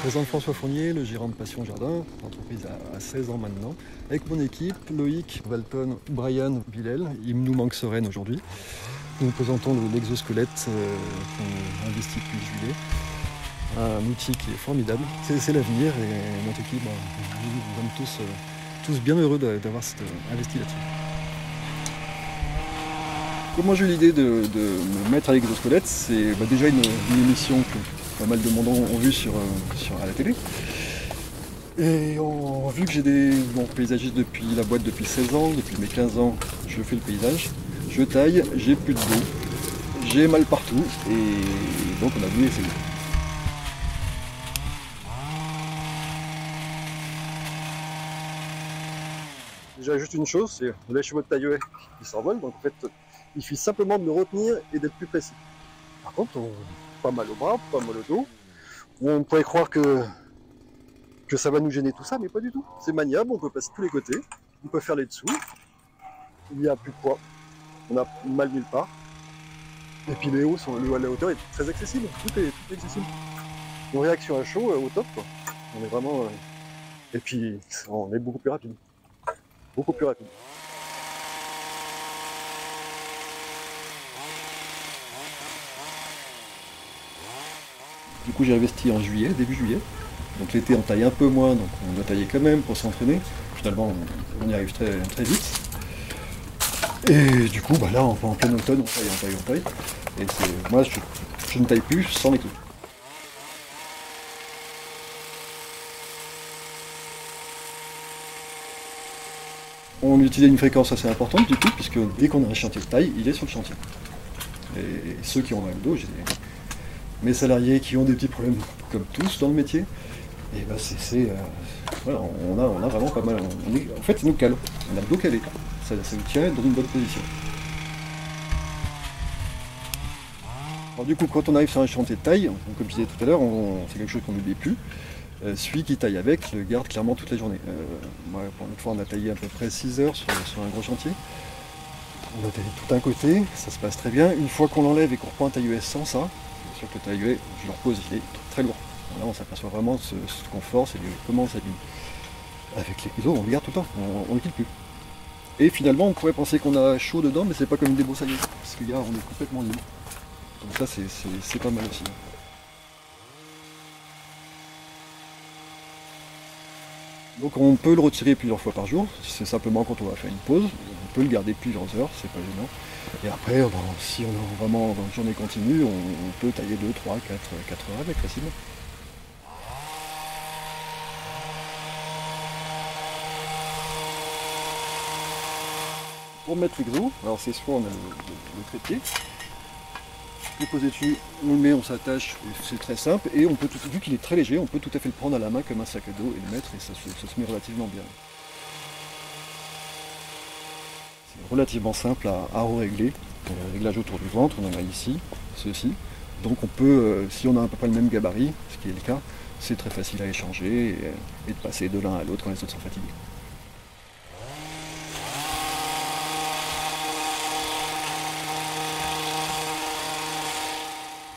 Présente François Fournier, le gérant de Passion Jardin. L'entreprise a 16 ans maintenant. Avec mon équipe, Loïc, Walton, Brian, Bilal. Il nous manque Soren aujourd'hui. Nous présentons l'exosquelette qu'on investit depuis juillet. Un outil qui est formidable. C'est l'avenir et notre équipe, nous sommes tous bien heureux d'avoir investi là-dessus. Comment j'ai eu l'idée de me mettre à l'exosquelette? C'est déjà une émission que pas mal de monde ont vu à la télé. Et vu que j'ai des paysagiste depuis la boîte depuis 16 ans, depuis mes 15 ans, je fais le paysage, je taille, j'ai plus de dos, j'ai mal partout, et donc on a voulu essayer. Déjà juste une chose, c'est vous lâchez votre taille qui s'envole, donc en fait il suffit simplement de le retenir et d'être plus précis. Par contre, pas mal au bras, pas mal au dos. On pourrait croire que ça va nous gêner tout ça, mais pas du tout. C'est maniable, on peut passer tous les côtés, on peut faire les dessous, il n'y a plus de poids, on a mal nulle part. Et puis les hauts, la hauteur est très accessible, tout est accessible. Une réaction à chaud au top, quoi. On est vraiment... Et puis on est beaucoup plus rapide. Beaucoup plus rapide. Du coup j'ai investi en juillet, début juillet. Donc l'été on taille un peu moins, donc on doit tailler quand même pour s'entraîner. Finalement on y arrive très, très vite. Et du coup là en plein automne on taille. Et moi je ne taille plus sans l'équipe. On utilise une fréquence assez importante du coup, puisque dès qu'on a un chantier de taille, il est sur le chantier. Et ceux qui ont mal au dos, j'ai mes salariés qui ont des petits problèmes comme tous dans le métier, et voilà, on a vraiment pas mal. En fait, ça nous cale. On a le dos calé. Ça nous tient dans une bonne position. Alors du coup, quand on arrive sur un chantier de taille, comme je disais tout à l'heure, c'est quelque chose qu'on n'oublie plus. Celui qui taille avec le garde clairement toute la journée. Moi, pour une fois, on a taillé à peu près 6 heures sur un gros chantier. On a taillé tout un côté, ça se passe très bien. Une fois qu'on l'enlève et qu'on reprend un taille US sans ça, c'est sûr que le taille US, je le repose, il est très lourd. Là, on s'aperçoit vraiment ce confort, c'est comment ça s'abîme. Avec les os, on le garde tout le temps, on ne le quitte plus. Et finalement, on pourrait penser qu'on a chaud dedans, mais c'est pas comme une débroussailleuse, parce que là, on est complètement libre. Donc ça, c'est pas mal aussi. Donc on peut le retirer plusieurs fois par jour, c'est simplement quand on va faire une pause, on peut le garder plusieurs heures, c'est pas gênant. Et après, si on est vraiment dans une journée continue, on peut tailler 2, 3, 4 heures avec facilement. Pour mettre l'exo, alors c'est soit on a le trépied, le poser dessus, on le met, on s'attache, c'est très simple, et on peut vu qu'il est très léger, on peut tout à fait le prendre à la main comme un sac à dos et le mettre, et ça se met relativement bien. C'est relativement simple à régler. Réglage autour du ventre, on en a ici, ceci. Donc on peut, si on a à peu près le même gabarit, ce qui est le cas, c'est très facile à échanger et de passer de l'un à l'autre quand les autres sont fatigués.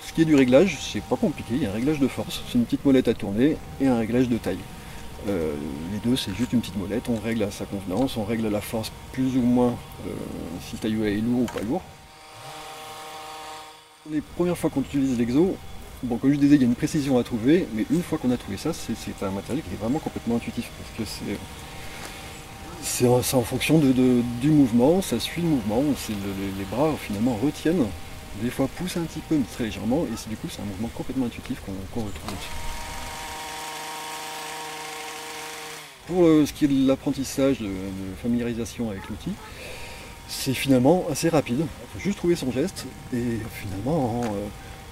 Ce qui est du réglage, c'est pas compliqué, il y a un réglage de force, c'est une petite molette à tourner et un réglage de taille. Les deux, c'est juste une petite molette, on règle à sa convenance, on règle la force plus ou moins si le tailleur est lourd ou pas lourd. Les premières fois qu'on utilise l'exo, comme je disais, il y a une précision à trouver, mais une fois qu'on a trouvé ça, c'est un matériel qui est vraiment complètement intuitif, parce que c'est en fonction du mouvement, ça suit le mouvement, les bras finalement retiennent, des fois poussent un petit peu, mais très légèrement, et du coup c'est un mouvement complètement intuitif qu'on retrouve dessus. Pour ce qui est de l'apprentissage, de familiarisation avec l'outil, c'est finalement assez rapide. Il faut juste trouver son geste, et finalement en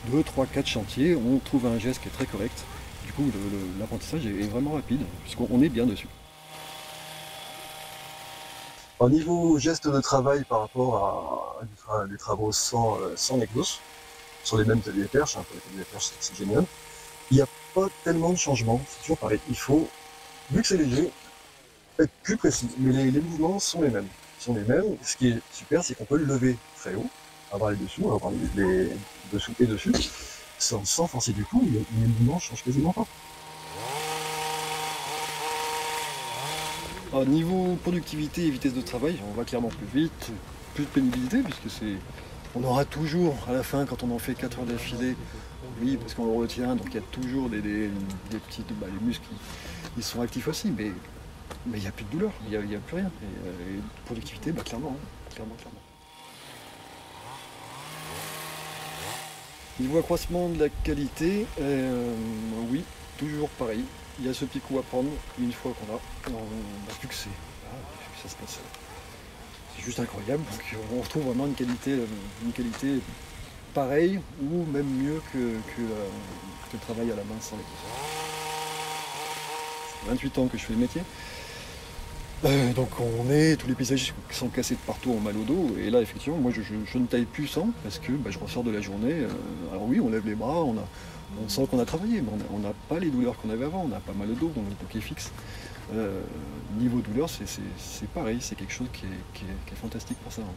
2, 3, 4 chantiers, on trouve un geste qui est très correct. Du coup, l'apprentissage est vraiment rapide, puisqu'on est bien dessus. Au niveau geste de travail par rapport à des travaux sans l'exos, sur les mêmes ateliers de perche, pour les ateliers de perche c'est génial, il n'y a pas tellement de changements, c'est toujours pareil. Il faut, vu que c'est léger, être plus précis, mais les mouvements sont les mêmes. Ce qui est super, c'est qu'on peut le lever très haut, avoir les dessous, avoir les dessous et dessus, sans forcer du coup, les mouvements ne changent quasiment pas. Alors, niveau productivité et vitesse de travail, on va clairement plus vite, plus de pénibilité, puisque on aura toujours, à la fin, quand on en fait 4 heures d'affilée, oui, parce qu'on le retient, donc il y a toujours des petits, les muscles, ils sont actifs aussi, mais il n'y a plus de douleur, il n'y a plus rien. Et productivité, clairement, hein, clairement. Niveau accroissement de la qualité, oui, toujours pareil. Il y a ce petit coup à prendre une fois qu'on a. On n'a plus que ça se passe. C'est juste incroyable. Donc on retrouve vraiment une qualité pareille ou même mieux que le travail à la main sans les pouces. Ça fait 28 ans que je fais le métier. Donc tous les paysagistes qui sont cassés de partout ont mal au dos, et là effectivement moi je ne taille plus sans, parce que je ressors de la journée, alors oui on lève les bras, on sent qu'on a travaillé, mais on n'a pas les douleurs qu'on avait avant, on n'a pas mal au dos, on a le dos qui est fixe. Niveau douleur c'est pareil, c'est quelque chose qui est fantastique pour ça. Hein.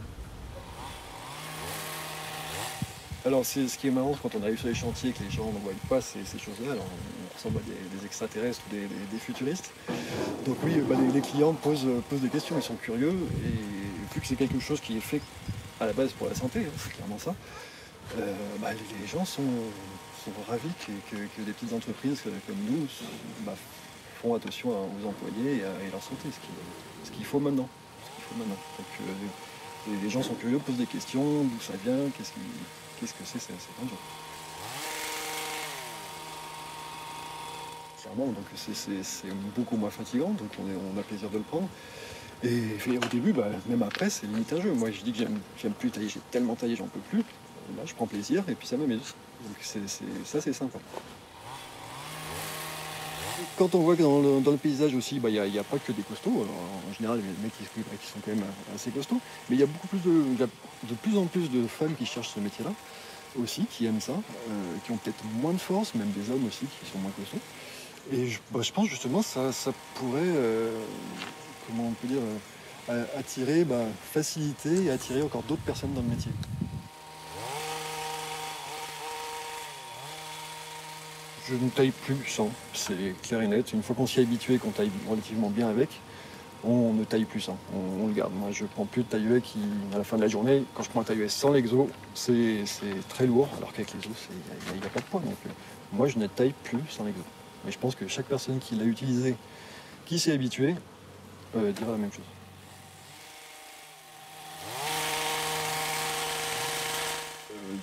Alors ce qui est marrant quand on arrive sur les chantiers, que les gens ne voient pas ces choses-là, alors on ressemble à des extraterrestres ou des futuristes. Donc oui, les clients posent des questions, ils sont curieux, et vu que c'est quelque chose qui est fait à la base pour la santé, hein, c'est clairement ça, les gens sont ravis que des petites entreprises comme nous font attention aux employés et à leur santé, ce qu'il faut maintenant. Donc, les gens sont curieux, posent des questions, d'où ça vient, qu'est-ce que c'est un job. Clairement, donc c'est beaucoup moins fatigant, donc on a plaisir de le prendre. Et au début, même après, c'est limite un jeu. Moi, je dis que j'aime plus tailler, j'ai tellement taillé, j'en peux plus. Là, je prends plaisir et puis ça m'amuse. Donc c'est sympa. Quand on voit que dans le paysage aussi, il n'y a pas que des costauds. Alors, en général, les mecs qui sont quand même assez costauds. Mais il y a il y a de plus en plus de femmes qui cherchent ce métier-là aussi, qui aiment ça, qui ont peut-être moins de force, même des hommes aussi qui sont moins costauds. Et je pense justement ça pourrait, comment on peut dire, attirer, faciliter et attirer encore d'autres personnes dans le métier. Je ne taille plus sans, c'est clair et net. Une fois qu'on s'y est habitué, qu'on taille relativement bien avec, on ne taille plus sans, on le garde. Moi je prends plus de taille-huet qui, à la fin de la journée, quand je prends un taille-huet sans l'exo, c'est très lourd, alors qu'avec l'exo, il n'y a pas de poids. Donc moi je ne taille plus sans l'exo. Mais je pense que chaque personne qui l'a utilisé, qui s'est habitué, dira la même chose.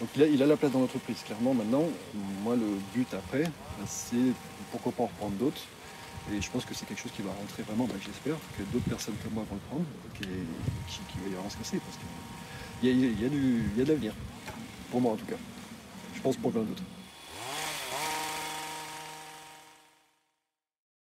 Donc il a la place dans l'entreprise, clairement maintenant. Moi le but après, c'est pourquoi pas en reprendre d'autres. Et je pense que c'est quelque chose qui va rentrer vraiment, j'espère que d'autres personnes comme moi vont le prendre, qui va y avoir à se casser, parce qu'il y a de l'avenir, pour moi en tout cas. Je pense pour plein d'autres.